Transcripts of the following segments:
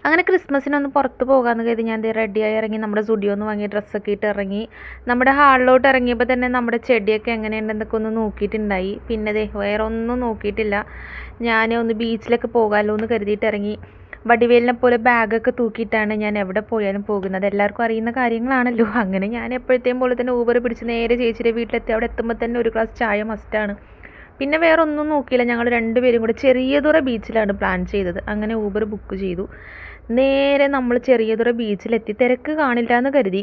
അങ്ങനെ ക്രിസ്മസിനൊന്ന് പുറത്ത് പോകാമെന്ന് കരുതി ഞാൻ റെഡിയായി ഇറങ്ങി. നമ്മുടെ സ്റ്റുഡിയോന്ന് വാങ്ങിയ ഡ്രസ്സൊക്കെ ഇട്ട് ഇറങ്ങി. നമ്മുടെ ഹാളിലോട്ട് ഇറങ്ങിയപ്പോൾ തന്നെ നമ്മുടെ ചെടിയൊക്കെ എങ്ങനെയുണ്ടെന്നൊക്കെ ഒന്ന് നോക്കിയിട്ടുണ്ടായി. പിന്നെ വേറെ ഒന്നും നോക്കിയിട്ടില്ല. ഞാൻ ഒന്ന് ബീച്ചിലൊക്കെ പോകാമല്ലോ എന്ന് കരുതിയിട്ട് ഇറങ്ങി. വടിവേലിനെ പോലെ ബാഗൊക്കെ തൂക്കിയിട്ടാണ് ഞാൻ എവിടെ പോയാലും പോകുന്നത്. എല്ലാവർക്കും അറിയുന്ന കാര്യങ്ങളാണല്ലോ. അങ്ങനെ ഞാൻ എപ്പോഴത്തെയും പോലെ തന്നെ ഊബർ പിടിച്ച് നേരെ ചേച്ചിയുടെ വീട്ടിലെത്തി. അവിടെ എത്തുമ്പോൾ തന്നെ ഒരു ഗ്ലാസ് ചായ മസ്റ്റാണ്. പിന്നെ വേറെ ഒന്നും നോക്കിയില്ല. ഞങ്ങൾ രണ്ടുപേരും കൂടെ ചെറിയതുറ ബീച്ചിലാണ് പ്ലാൻ ചെയ്തത്. അങ്ങനെ ഊബർ ബുക്ക് ചെയ്തു. നേരെ നമ്മൾ ചെറിയതുറ ബീച്ചിലെത്തി. തിരക്ക് കാണില്ല എന്ന് കരുതി.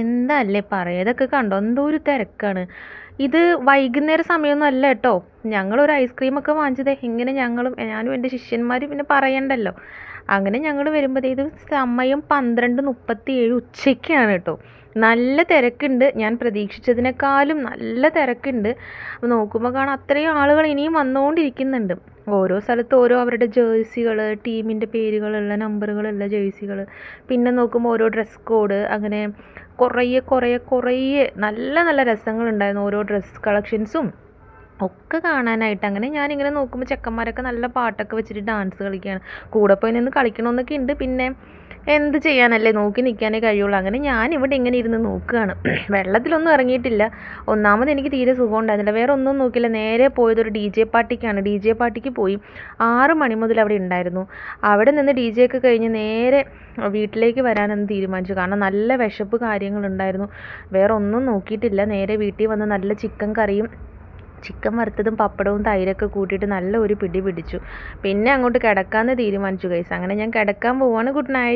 എന്താ അല്ലേ പറയുക, ഇതൊക്കെ കണ്ടോ, എന്തോ ഒരു തിരക്കാണ്. ഇത് വൈകുന്നേര സമയമൊന്നും അല്ല കേട്ടോ. ഞങ്ങളൊരു ഐസ്ക്രീമൊക്കെ വാങ്ങിച്ചത് ഇങ്ങനെ ഞാനും എൻ്റെ ശിഷ്യന്മാരും പിന്നെ പറയണ്ടല്ലോ. അങ്ങനെ ഞങ്ങൾ വരുമ്പോൾ ഇത് സമയം 12:37 ഉച്ചയ്ക്കാണ് കേട്ടോ. നല്ല തിരക്കുണ്ട്. ഞാൻ പ്രതീക്ഷിച്ചതിനേക്കാളും നല്ല തിരക്കുണ്ട്. നോക്കുമ്പോൾ കാണാം അത്രയും ആളുകൾ ഇനിയും വന്നുകൊണ്ടിരിക്കുന്നുണ്ട്. ഓരോ സ്ഥലത്ത് ഓരോ അവരുടെ ജേഴ്സികൾ, ടീമിൻ്റെ പേരുകളുള്ള നമ്പറുകളുള്ള ജേഴ്സികൾ, പിന്നെ നോക്കുമ്പോൾ ഓരോ ഡ്രസ് കോഡ്, അങ്ങനെ കുറേ നല്ല നല്ല രസങ്ങളുണ്ടായിരുന്നു. ഓരോ ഡ്രസ് കളക്ഷൻസും ഒക്കെ കാണാനായിട്ട്. അങ്ങനെ ഞാനിങ്ങനെ നോക്കുമ്പോൾ ചെക്കന്മാരൊക്കെ നല്ല പാട്ടൊക്കെ വെച്ചിട്ട് ഡാൻസ് കളിക്കുകയാണ്. കൂടെ പോയി നിന്ന് കളിക്കണമെന്നൊക്കെ ഉണ്ട്. പിന്നെ എന്ത് ചെയ്യാനല്ലേ, നോക്കി നിൽക്കാനേ കഴിയുള്ളൂ. അങ്ങനെ ഞാനിവിടെ ഇങ്ങനെ ഇരുന്ന് നോക്കുകയാണ്. വെള്ളത്തിലൊന്നും ഇറങ്ങിയിട്ടില്ല. ഒന്നാമത് എനിക്ക് തീരെ സുഖം ഉണ്ടായിരുന്നില്ല. വേറെ ഒന്നും നോക്കിയില്ല. നേരെ പോയതൊരു DJ പാർട്ടിക്കാണ്. DJ പാർട്ടിക്ക് പോയി. 6 മണി മുതൽ അവിടെ ഉണ്ടായിരുന്നു. അവിടെ നിന്ന് DJ ഒക്കെ കഴിഞ്ഞ് നേരെ വീട്ടിലേക്ക് വരാനെന്ന് തീരുമാനിച്ചു. കാരണം നല്ല വിശപ്പ് കാര്യങ്ങളുണ്ടായിരുന്നു. വേറെ ഒന്നും നോക്കിയിട്ടില്ല. നേരെ വീട്ടിൽ വന്ന് നല്ല ചിക്കൻ കറിയും ചിക്കൻ വറുത്തതും പപ്പടവും തൈരൊക്കെ കൂട്ടിയിട്ട് നല്ല ഒരു പിടി പിടിച്ചു. പിന്നെ അങ്ങോട്ട് കിടക്കാമെന്ന് തീരുമാനിച്ചു ഗൈസ്. അങ്ങനെ ഞാൻ കിടക്കാൻ പോവാണ്. Good night.